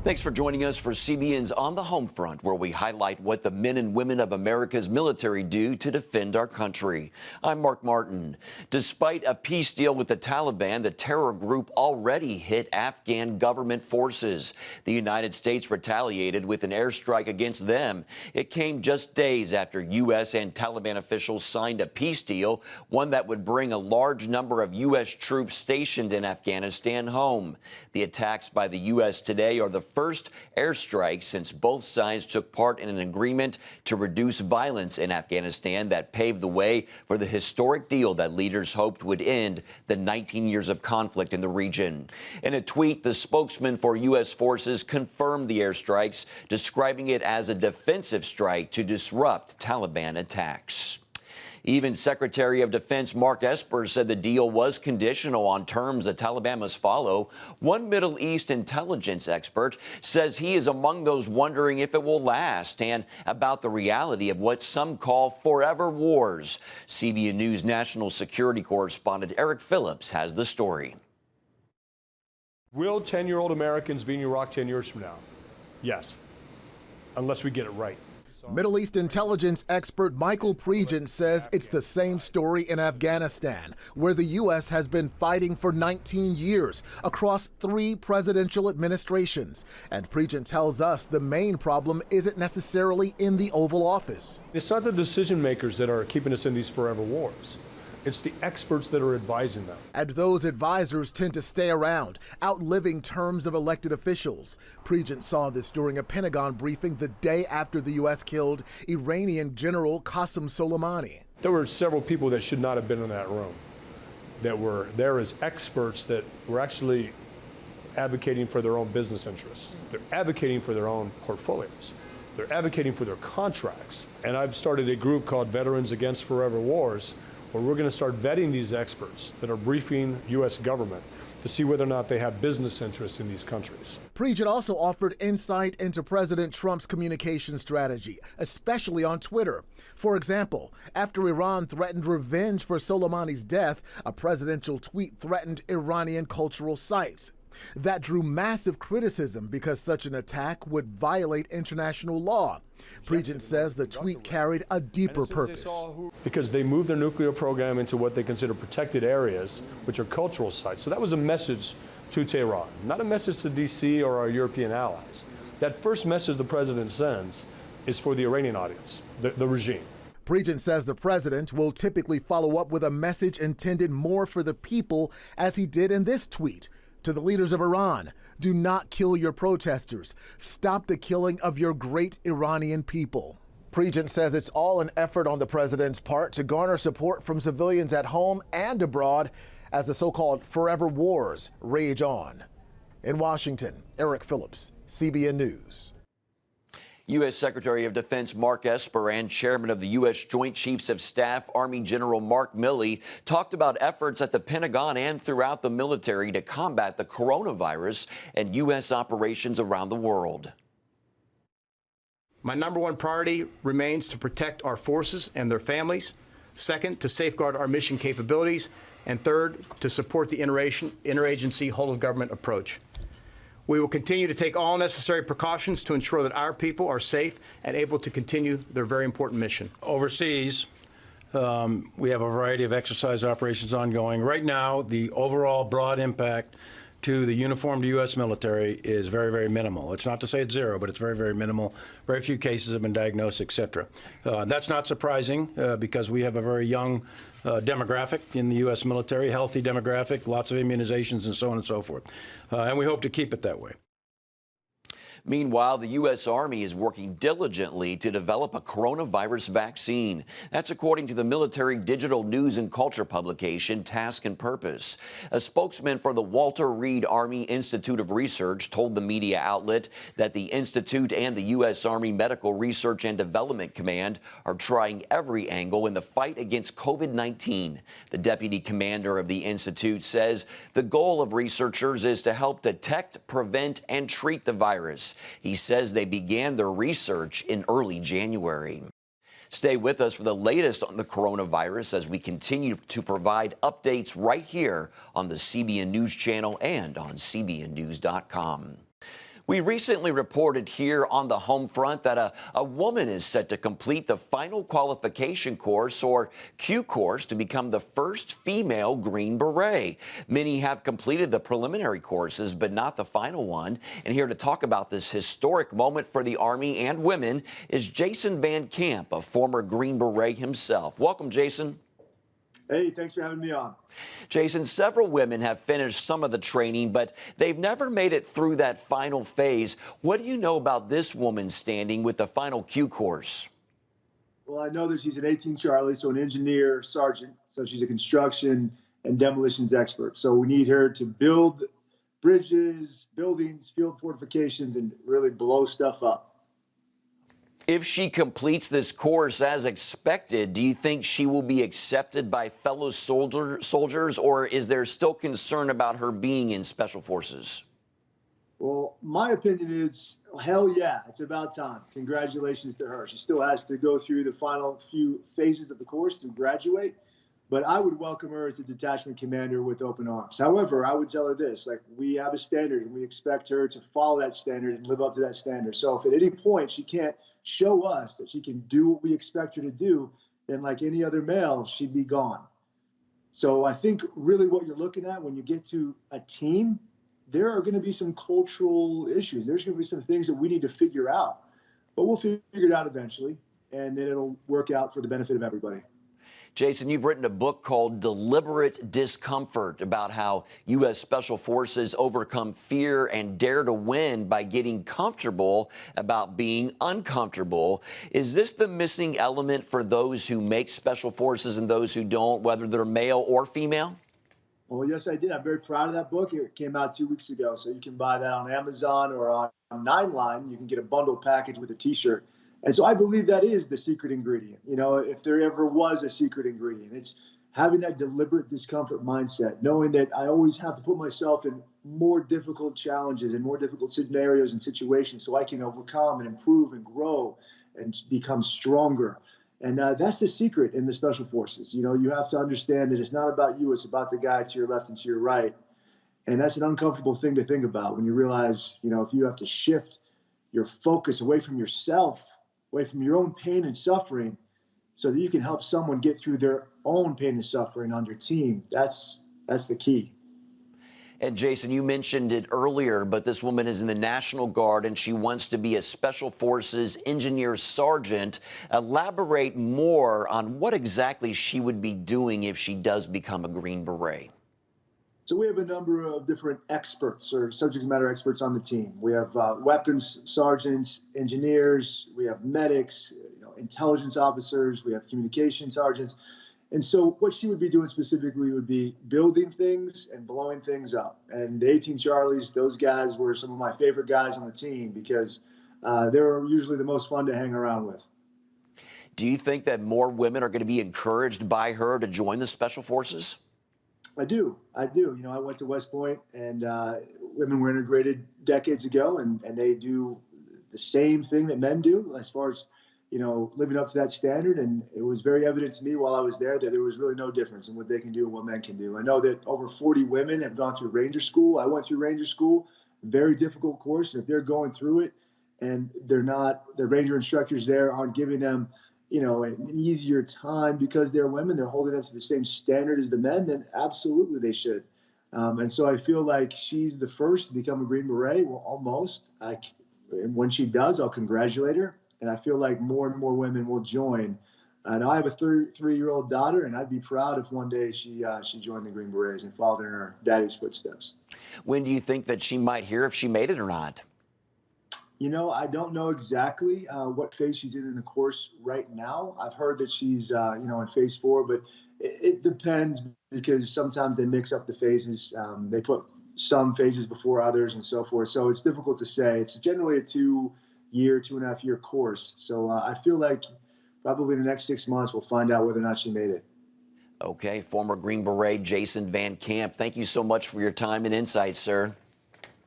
Thanks for joining us for CBN's On the Home Front, where we highlight what the men and women of America's military do to defend our country. I'm Mark Martin. Despite a peace deal with the Taliban, the terror group already hit Afghan government forces. The United States retaliated with an airstrike against them. It came just days after U.S. and Taliban officials signed a peace deal, one that would bring a large number of U.S. troops stationed in Afghanistan home. The attacks by the U.S. today are the first airstrike since both sides took part in an agreement to reduce violence in Afghanistan that paved the way for the historic deal that leaders hoped would end the 19 years of conflict in the region. In a tweet, the spokesman for U.S. forces confirmed the airstrikes, describing it as a defensive strike to disrupt Taliban attacks. Even Secretary of Defense Mark Esper said the deal was conditional on terms the Taliban must follow. One Middle East intelligence expert says he is among those wondering if it will last and about the reality of what some call forever wars. CBN News national security correspondent Eric Phillips has the story. Will 10-year-old Americans be in Iraq 10 years from now? Yes, unless we get it right. Middle East intelligence expert Michael Pregent says it's the same story in Afghanistan, where the U.S. has been fighting for 19 years across 3 presidential administrations. And Pregent tells us the main problem isn't necessarily in the Oval Office. It's not the decision makers that are keeping us in these forever wars. It's the experts that are advising them. And those advisors tend to stay around, outliving terms of elected officials. Pregent saw this during a Pentagon briefing the day after the U.S. killed Iranian General Qasem Soleimani. There were several people that should not have been in that room that were there as experts that were actually advocating for their own business interests. They're advocating for their own portfolios. They're advocating for their contracts. And I've started a group called Veterans Against Forever Wars, where we're going to start vetting these experts that are briefing U.S. government to see whether or not they have business interests in these countries. Pregent also offered insight into President Trump's communication strategy, especially on Twitter. For example, after Iran threatened revenge for Soleimani's death, a presidential tweet threatened Iranian cultural sites. That drew massive criticism because such an attack would violate international law. Pregent says the tweet carried a deeper purpose. Because they moved their nuclear program into what they consider protected areas, which are cultural sites. So that was a message to Tehran, not a message to D.C. or our European allies. That first message the president sends is for the Iranian audience, the regime. Pregent says the president will typically follow up with a message intended more for the people, as he did in this tweet. To the leaders of Iran, do not kill your protesters. Stop the killing of your great Iranian people. Pregent says it's all an effort on the president's part to garner support from civilians at home and abroad as the so-called forever wars rage on. In Washington, Eric Phillips, CBN News. U.S. Secretary of Defense Mark Esper and Chairman of the U.S. Joint Chiefs of Staff Army General Mark Milley talked about efforts at the Pentagon and throughout the military to combat the coronavirus and U.S. operations around the world. My number one priority remains to protect our forces and their families. Second, to safeguard our mission capabilities. And third, to support the interagency whole-of-government approach. We will continue to take all necessary precautions to ensure that our people are safe and able to continue their very important mission. Overseas, we have a variety of exercise operations ongoing. Right now, the overall broad impact to the uniformed U.S. military is very, very minimal. It's not to say it's zero, but it's very, very minimal. Very few cases have been diagnosed, et cetera. That's not surprising because we have a very young demographic in the U.S. military, healthy demographic, lots of immunizations and so on and so forth. And we hope to keep it that way. Meanwhile, the U.S. Army is working diligently to develop a coronavirus vaccine. That's according to the military digital news and culture publication Task and Purpose. A spokesman for the Walter Reed Army Institute of Research told the media outlet that the institute and the U.S. Army Medical Research and Development Command are trying every angle in the fight against COVID-19. The deputy commander of the institute says the goal of researchers is to help detect, prevent, and treat the virus. He says they began their research in early January. Stay with us for the latest on the coronavirus as we continue to provide updates right here on the CBN News Channel and on CBNnews.com. We recently reported here on the home front that a woman is set to complete the final qualification course, or Q course, to become the first female Green Beret. Many have completed the preliminary courses, but not the final one. And here to talk about this historic moment for the Army and women is Jason Van Camp, a former Green Beret himself. Welcome, Jason. Hey, thanks for having me on. Jason, several women have finished some of the training, but they've never made it through that final phase. What do you know about this woman standing with the final Q course? Well, I know that she's an 18 Charlie, so an engineer sergeant. So she's a construction and demolitions expert. So we need her to build bridges, buildings, field fortifications, and really blow stuff up. If she completes this course as expected, do you think she will be accepted by fellow soldiers, or is there still concern about her being in Special Forces? Well, my opinion is, hell yeah, it's about time. Congratulations to her. She still has to go through the final few phases of the course to graduate, but I would welcome her as a detachment commander with open arms. However, I would tell her this, like, we have a standard and we expect her to follow that standard and live up to that standard. So if at any point she can't show us that she can do what we expect her to do, then like any other male, she'd be gone. So I think really what you're looking at when you get to a team, there are going to be some cultural issues. There's going to be some things that we need to figure out, but we'll figure it out eventually, and then it'll work out for the benefit of everybody. Jason, you've written a book called Deliberate Discomfort about how U.S. Special Forces overcome fear and dare to win by getting comfortable about being uncomfortable. Is this the missing element for those who make Special Forces and those who don't, whether they're male or female? Well, yes, I did. I'm very proud of that book. It came out 2 weeks ago, so you can buy that on Amazon or on Nine Line. You can get a bundle package with a T-shirt. And so I believe that is the secret ingredient. You know, if there ever was a secret ingredient, it's having that deliberate discomfort mindset, knowing that I always have to put myself in more difficult challenges and more difficult scenarios and situations so I can overcome and improve and grow and become stronger. And that's the secret in the Special Forces. You know, you have to understand that it's not about you, it's about the guy to your left and to your right. And that's an uncomfortable thing to think about when you realize, you know, if you have to shift your focus away from yourself, away from your own pain and suffering, so that you can help someone get through their own pain and suffering on your team. That's the key. And Jason, you mentioned it earlier, but this woman is in the National Guard and she wants to be a Special Forces engineer sergeant. Elaborate more on what exactly she would be doing if she does become a Green Beret. So we have a number of different experts or subject matter experts on the team. We have weapons sergeants, engineers, we have medics, intelligence officers, we have communication sergeants. And so what she would be doing specifically would be building things and blowing things up. And the 18 Charlies, those guys were some of my favorite guys on the team because they're usually the most fun to hang around with. Do you think that more women are going to be encouraged by her to join the Special Forces? I do. You know, I went to West Point, and women were integrated decades ago, and they do the same thing that men do as far as, you know, living up to that standard. And it was very evident to me while I was there that there was really no difference in what they can do and what men can do. I know that over 40 women have gone through Ranger School. I went through Ranger School, very difficult course. And if they're going through it and the Ranger instructors there aren't giving them, you know, an easier time because they're women, they're holding them to the same standard as the men, then absolutely they should. And so I feel like she's the first to become a Green Beret. Well, almost. And when she does, I'll congratulate her. And I feel like more and more women will join. Now I have a 3-year-old daughter, and I'd be proud if one day she joined the Green Berets and followed in her daddy's footsteps. When do you think that she might hear if she made it or not? You know, I don't know exactly what phase she's in the course right now. I've heard that she's, in phase 4, but it depends because sometimes they mix up the phases. They put some phases before others and so forth. So it's difficult to say. It's generally a 2.5-year course. So I feel like probably in the next 6 months, we'll find out whether or not she made it. Okay. Former Green Beret Jason Van Camp, thank you so much for your time and insight, sir.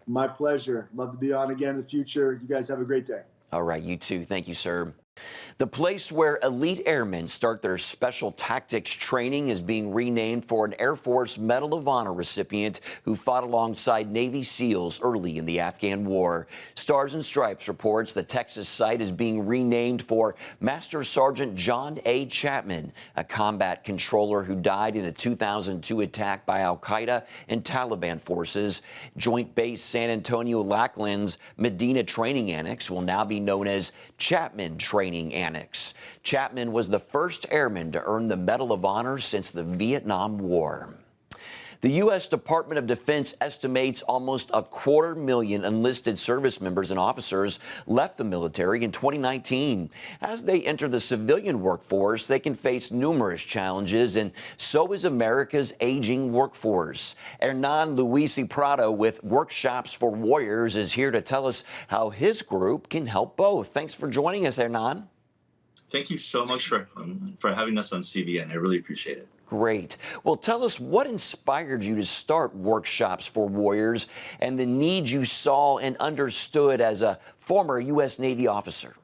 My pleasure. Love to be on again in the future. You guys have a great day. All right. You too. Thank you, sir. The place where elite airmen start their special tactics training is being renamed for an Air Force Medal of Honor recipient who fought alongside Navy SEALs early in the Afghan war. Stars and Stripes reports the Texas site is being renamed for Master Sergeant John A. Chapman, a combat controller who died in a 2002 attack by al-Qaeda and Taliban forces. Joint Base San Antonio-Lackland's Medina Training Annex will now be known as Chapman Training Annex. Chapman was the first airman to earn the Medal of Honor since the Vietnam War. The U.S. Department of Defense estimates almost 250,000 enlisted service members and officers left the military in 2019. As they enter the civilian workforce, they can face numerous challenges, and so is America's aging workforce. Hernan Luisi Prado with Workshops for Warriors is here to tell us how his group can help both. Thanks for joining us, Hernan. Thank you so much for having us on CBN. I really appreciate it. Great. Well, tell us what inspired you to start Workshops for Warriors and the needs you saw and understood as a former U.S. Navy officer.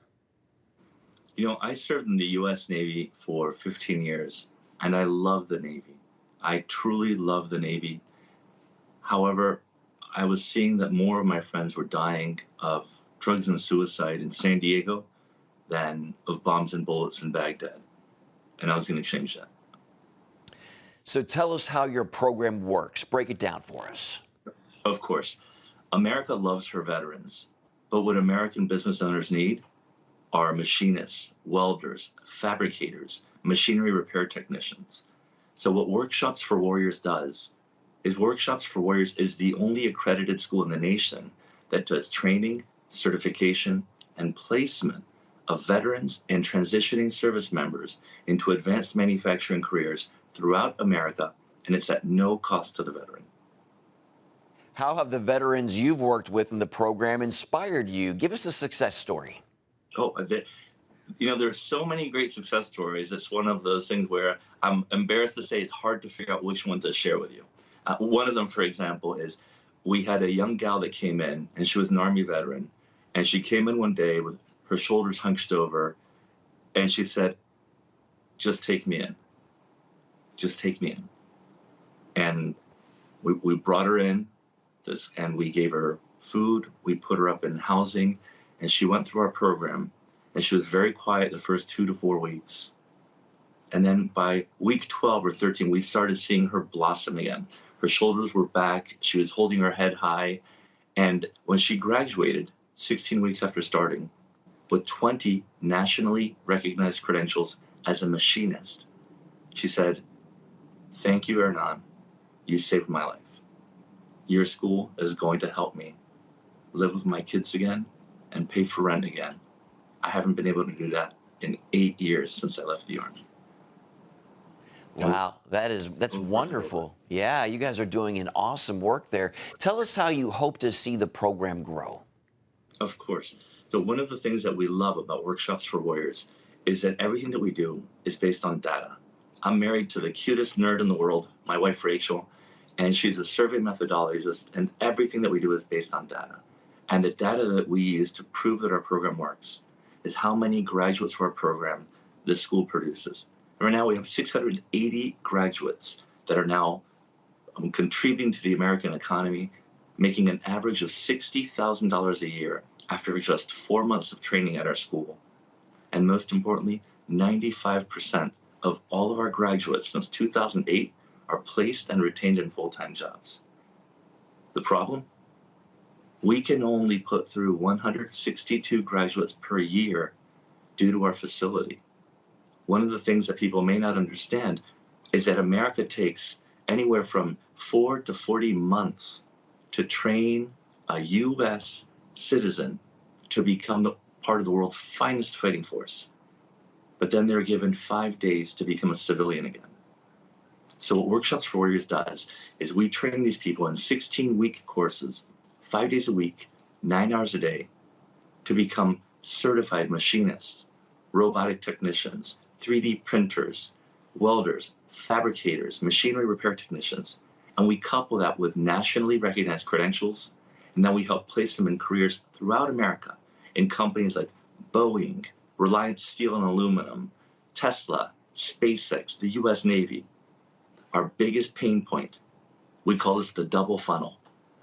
You know, I served in the U.S. Navy for 15 years, and I love the Navy. I truly love the Navy. However, I was seeing that more of my friends were dying of drugs and suicide in San Diego than of bombs and bullets in Baghdad. And I was going to change that. So tell us how your program works. Break it down for us. Of course. America loves her veterans, but what American business owners need are machinists, welders, fabricators, machinery repair technicians. So what Workshops for Warriors does is Workshops for Warriors is the only accredited school in the nation that does training, certification, and placement of veterans and transitioning service members into advanced manufacturing careers throughout America, and it's at no cost to the veteran. How have the veterans you've worked with in the program inspired you? Give us a success story. Oh, you know, there's so many great success stories. It's one of those things where I'm embarrassed to say it's hard to figure out which one to share with you. One of them, for example, is we had a young gal that came in, and she was an Army veteran, and she came in one day with her shoulders hunched over, and she said, "Just take me in. Just take me in." And we brought her in, and we gave her food. We put her up in housing, and she went through our program, and she was very quiet the first 2 to 4 weeks. And then by week 12 or 13, we started seeing her blossom again. Her shoulders were back. She was holding her head high. And when she graduated, 16 weeks after starting, with 20 nationally recognized credentials as a machinist, she said, "Thank you, Hernan. You saved my life. Your school is going to help me live with my kids again and pay for rent again. I haven't been able to do that in 8 years since I left the Army." Wow, that's wonderful. Yeah, you guys are doing an awesome work there. Tell us how you hope to see the program grow. Of course. So one of the things that we love about Workshops for Warriors is that everything that we do is based on data. I'm married to the cutest nerd in the world, my wife Rachel, and she's a survey methodologist, and everything that we do is based on data. And the data that we use to prove that our program works is how many graduates for our program this school produces. Right now we have 680 graduates that are now contributing to the American economy, making an average of $60,000 a year after just 4 months of training at our school. And most importantly, 95% of all of our graduates since 2008 are placed and retained in full-time jobs. The problem? We can only put through 162 graduates per year due to our facility. One of the things that people may not understand is that America takes anywhere from 4 to 40 months to train a U.S. citizen to become part of the world's finest fighting force. But then they're given 5 days to become a civilian again. So what Workshops for Warriors does is we train these people in 16-week courses, 5 days a week, 9 hours a day, to become certified machinists, robotic technicians, 3D printers, welders, fabricators, machinery repair technicians. And we couple that with nationally recognized credentials, and then we help place them in careers throughout America in companies like Boeing, Reliance Steel and Aluminum, Tesla, SpaceX, the US Navy. Our biggest pain point, we call this the double funnel.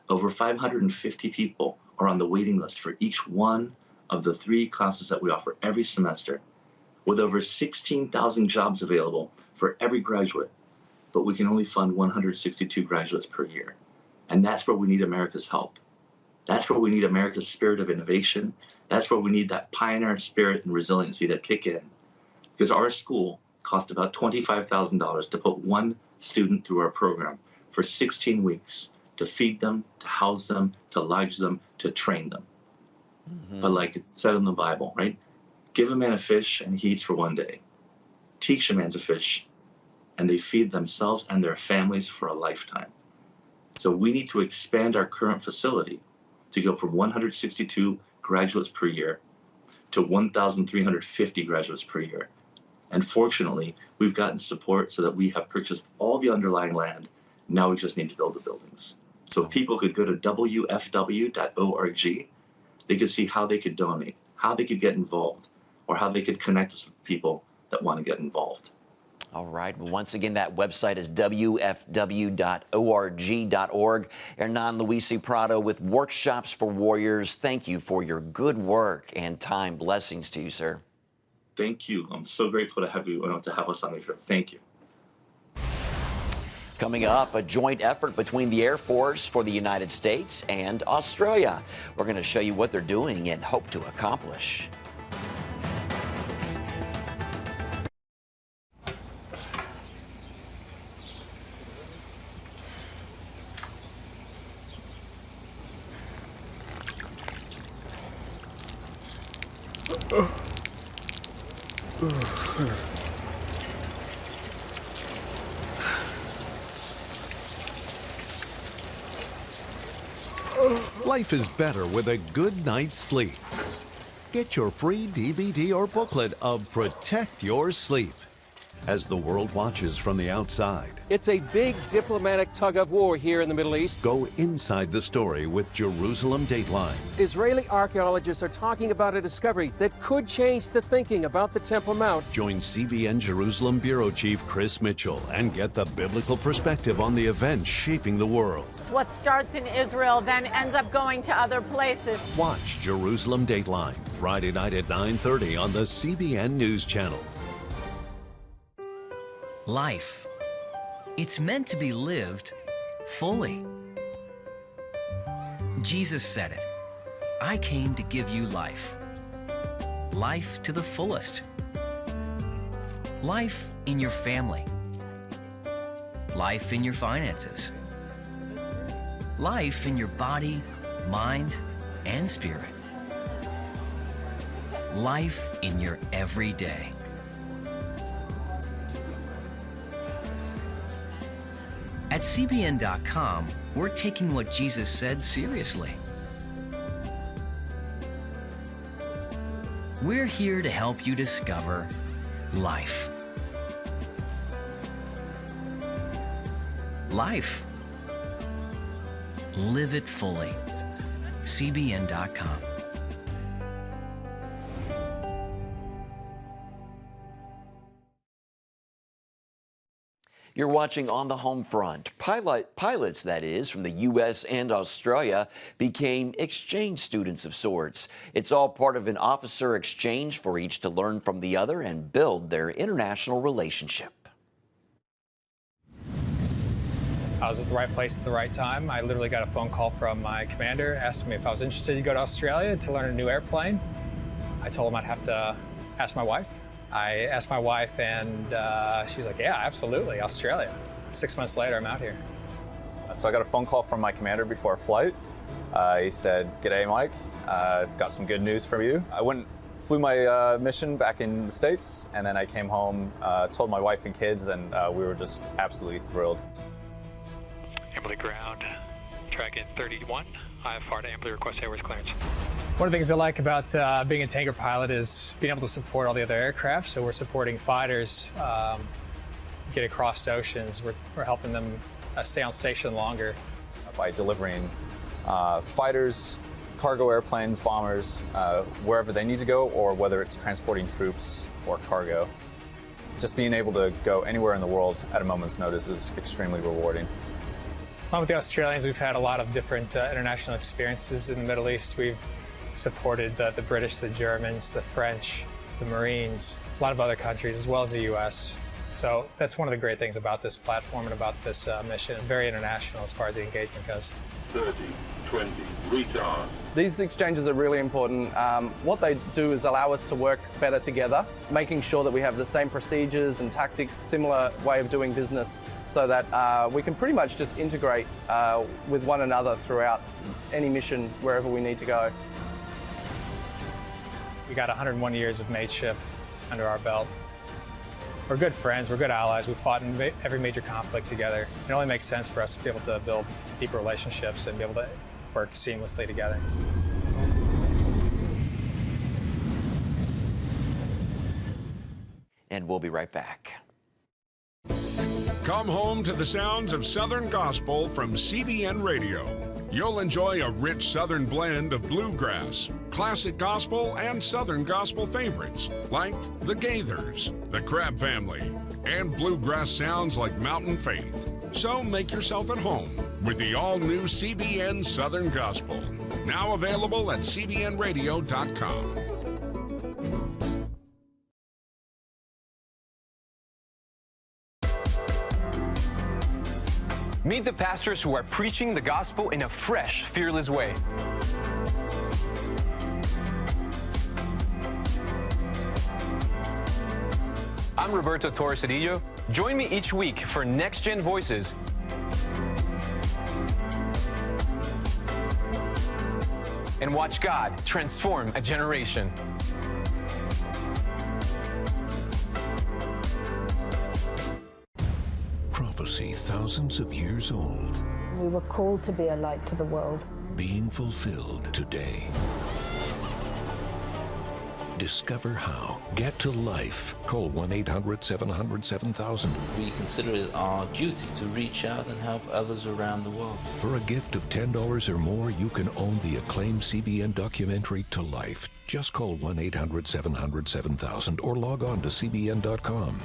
Over 550 people are on the waiting list for each one of the 3 classes that we offer every semester, with over 16,000 jobs available for every graduate. But we can only fund 162 graduates per year. And that's where we need America's help. That's where we need America's spirit of innovation. That's where we need that pioneer spirit and resiliency to kick in. Because our school cost about $25,000 to put one student through our program for 16 weeks, to feed them, to house them, to lodge them, to train them. But like it said in the Bible, right? Give a man a fish and he eats for one day. Teach a man to fish and they feed themselves and their families for a lifetime. So we need to expand our current facility to go from 162 graduates per year to 1,350 graduates per year. And fortunately, we've gotten support so that we have purchased all the underlying land. Now we just need to build the buildings. So if people could go to wfw.org, they could see how they could donate, how they could get involved, or how they could connect us with people that want to get involved. All right. Well, once again, that website is wfw.org.org. Hernan Luisi Prado with Workshops for Warriors. Thank you for your good work and time. Blessings to you, sir. Thank you. I'm so grateful to have you, to have us on the show. Thank you. Coming up, a joint effort between the Air Force for the United States and Australia. We're going to show you what they're doing and hope to accomplish. Life is better with a good night's sleep. Get your free DVD or booklet of Protect Your Sleep as the world watches from the outside. It's a big diplomatic tug-of-war here in the Middle East. Go inside the story with Jerusalem Dateline. Israeli archaeologists are talking about a discovery that could change the thinking about the Temple Mount. Join CBN Jerusalem Bureau Chief Chris Mitchell and get the biblical perspective on the events shaping the world. What starts in Israel then ends up going to other places. Watch Jerusalem Dateline Friday night at 9:30 on the CBN News Channel. Life. It's meant to be lived fully. Jesus said it. I came to give you life. Life to the fullest. Life in your family. Life in your finances. Life in your body, mind, and spirit. Life in your everyday. At CBN.com, we're taking what Jesus said seriously. We're here to help you discover life. Life. Live it fully. CBN.com. You're watching On the Home Front. Pilots, that is, from the U.S. and Australia became exchange students of sorts. It's all part of an officer exchange for each to learn from the other and build their international relationship. I was at the right place at the right time. I literally got a phone call from my commander asking me if I was interested to go to Australia to learn a new airplane. I told him I'd have to ask my wife. I asked my wife and she was like, yeah, absolutely, Australia. 6 months later, I'm out here. So I got a phone call from my commander before flight. He said, "G'day, Mike. I've got some good news for you." I flew my mission back in the States, and then I came home, told my wife and kids, and we were just absolutely thrilled. Amberley ground, Dragon 31. I have FARTA Amberley request airways clearance. One of the things I like about being a tanker pilot is being able to support all the other aircraft. So we're supporting fighters get across oceans. We're helping them stay on station longer. By delivering fighters cargo airplanes, bombers, wherever they need to go, or whether it's transporting troops or cargo. Just being able to go anywhere in the world at a moment's notice is extremely rewarding. Along with the Australians, we've had a lot of different international experiences in the Middle East. We've supported the British, the Germans, the French, the Marines, a lot of other countries, as well as the U.S. So that's one of the great things about this platform and about this mission. It's very international as far as the engagement goes. 30, 20, recharge. These exchanges are really important. What they do is allow us to work better together, making sure that we have the same procedures and tactics, similar way of doing business, so that we can pretty much just integrate with one another throughout any mission wherever we need to go. We got 101 years of mateship under our belt. We're good friends, we're good allies. We've fought in every major conflict together. It only makes sense for us to be able to build deeper relationships and be able to work seamlessly together. And we'll be right back. Come home to the sounds of Southern Gospel from CBN Radio. You'll enjoy a rich Southern blend of bluegrass, classic gospel, and Southern gospel favorites like the Gaithers, the Crab Family, and bluegrass sounds like Mountain Faith. So make yourself at home with the all-new CBN Southern Gospel, now available at cbnradio.com. Meet the pastors who are preaching the gospel in a fresh, fearless way. I'm Roberto Torres-Cedillo. Join me each week for Next Gen Voices. And watch God transform a generation. Prophecy thousands of years old. We were called to be a light to the world. Being fulfilled today. Discover how. Get to life. Call 1-800-700-7000. We consider it our duty to reach out and help others around the world. For a gift of $10 or more, you can own the acclaimed CBN documentary To Life. Just call 1-800-700-7000 or log on to cbn.com.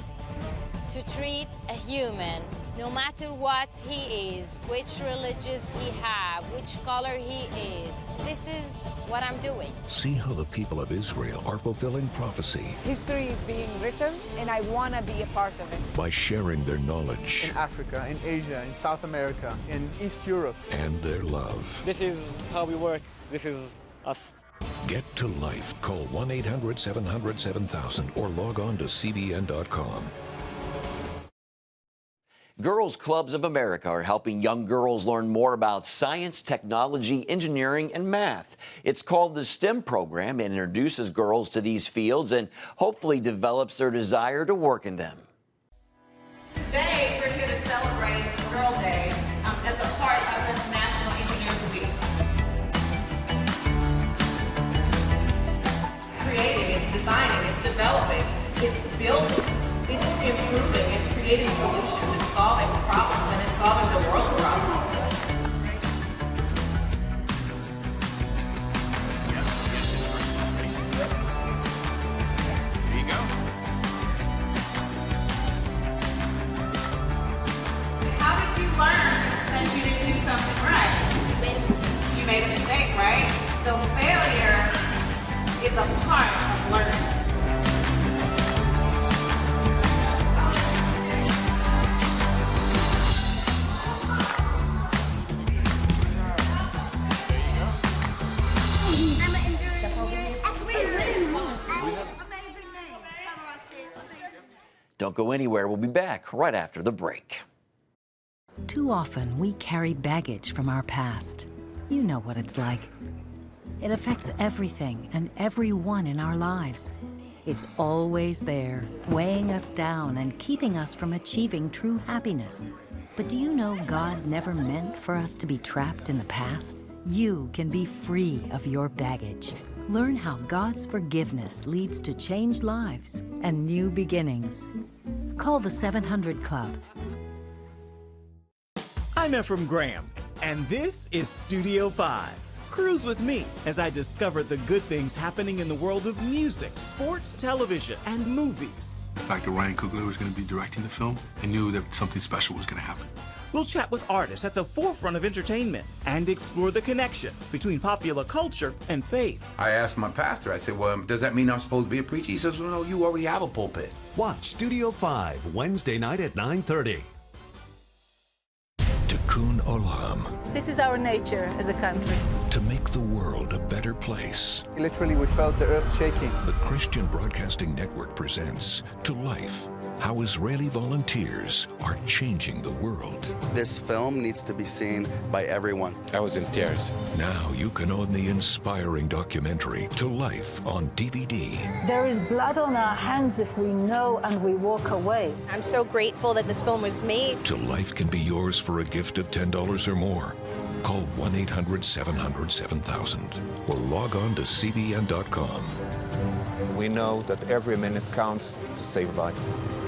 To treat a human, no matter what he is, which religious he has, which color he is. This is what I'm doing. See how the people of Israel are fulfilling prophecy. History is being written, and I want to be a part of it. By sharing their knowledge. In Africa, in Asia, in South America, in East Europe. And their love. This is how we work. This is us. Get to life. Call 1-800-700-7000 or log on to cbn.com. Girls Clubs of America are helping young girls learn more about science, technology, engineering, and math. It's called the STEM program and introduces girls to these fields and hopefully develops their desire to work in them. Today, we're here to celebrate Girl Day as a part of this National Engineers Week. Creating, it's designing, it's developing, it's building, it's improving, it's creating solutions, it's solving problems, and it's solving the world's problems. There you go. How did you learn that you didn't do something right? You made a mistake, right? So failure is a part of learning. Don't go anywhere. We'll be back right after the break. Too often, we carry baggage from our past. You know what it's like. It affects everything and everyone in our lives. It's always there, weighing us down and keeping us from achieving true happiness. But do you know God never meant for us to be trapped in the past? You can be free of your baggage. Learn how God's forgiveness leads to changed lives and new beginnings. Call the 700 Club. I'm Ephraim Graham, and this is Studio 5. Cruise with me as I discover the good things happening in the world of music, sports, television, and movies. The fact that Ryan Coogler was going to be directing the film, I knew that something special was going to happen. We'll chat with artists at the forefront of entertainment and explore the connection between popular culture and faith. I asked my pastor, I said, well, does that mean I'm supposed to be a preacher? He says, well, no, you already have a pulpit. Watch Studio 5 Wednesday night at 9:30. Tikkun Olam. This is our nature as a country. To make the world a better place. Literally, we felt the earth shaking. The Christian Broadcasting Network presents To Life, how Israeli volunteers are changing the world. This film needs to be seen by everyone. I was in tears. Now you can own the inspiring documentary To Life on DVD. There is blood on our hands if we know and we walk away. I'm so grateful that this film was made. To Life can be yours for a gift of $10 or more. Call 1-800-700-7000 or log on to CBN.com. We know that every minute counts to save life.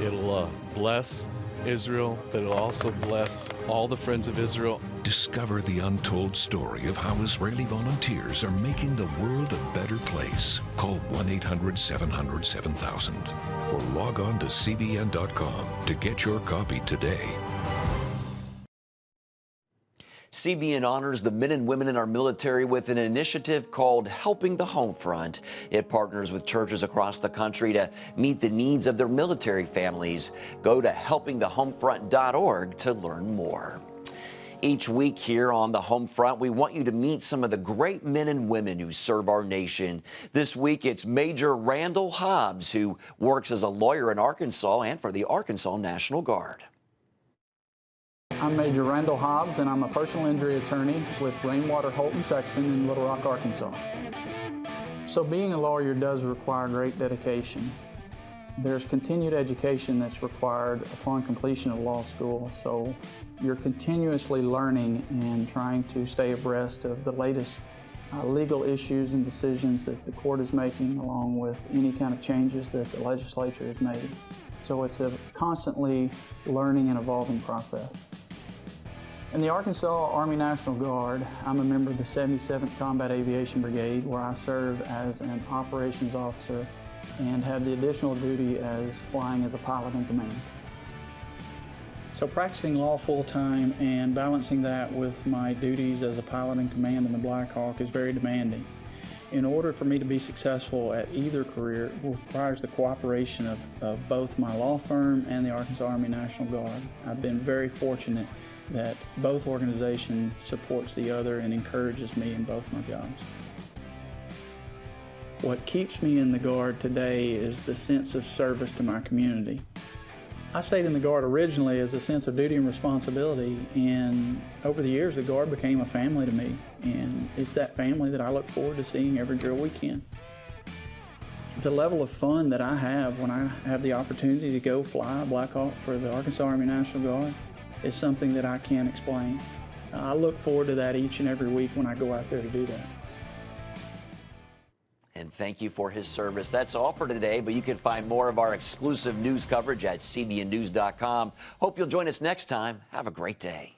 It'll bless Israel, but it'll also bless all the friends of Israel. Discover the untold story of how Israeli volunteers are making the world a better place. Call 1-800-700-7000 or log on to CBN.com to get your copy today. CBN honors the men and women in our military with an initiative called Helping the Home Front. It partners with churches across the country to meet the needs of their military families. Go to helpingthehomefront.org to learn more. Each week here on the Home Front, we want you to meet some of the great men and women who serve our nation. This week, it's Major Randall Hobbs, who works as a lawyer in Arkansas and for the Arkansas National Guard. I'm Major Randall Hobbs, and I'm a personal injury attorney with Rainwater, Holt & Sexton in Little Rock, Arkansas. So being a lawyer does require great dedication. There's continued education that's required upon completion of law school, so you're continuously learning and trying to stay abreast of the latest legal issues and decisions that the court is making, along with any kind of changes that the legislature has made. So it's a constantly learning and evolving process. In the Arkansas Army National Guard, I'm a member of the 77th Combat Aviation Brigade, where I serve as an operations officer and have the additional duty as flying as a pilot in command. So practicing law full-time and balancing that with my duties as a pilot in command in the Black Hawk is very demanding. In order for me to be successful at either career, it requires the cooperation of both my law firm and the Arkansas Army National Guard. I've been very fortunate that both organizations supports the other and encourages me in both my jobs. What keeps me in the Guard today is the sense of service to my community. I stayed in the Guard originally as a sense of duty and responsibility, and over the years the Guard became a family to me, and it's that family that I look forward to seeing every drill weekend. The level of fun that I have when I have the opportunity to go fly Black Hawk for the Arkansas Army National Guard is something that I can't explain. I look forward to that each and every week when I go out there to do that. And thank you for his service. That's all for today, but you can find more of our exclusive news coverage at cbnnews.com. Hope you'll join us next time. Have a great day.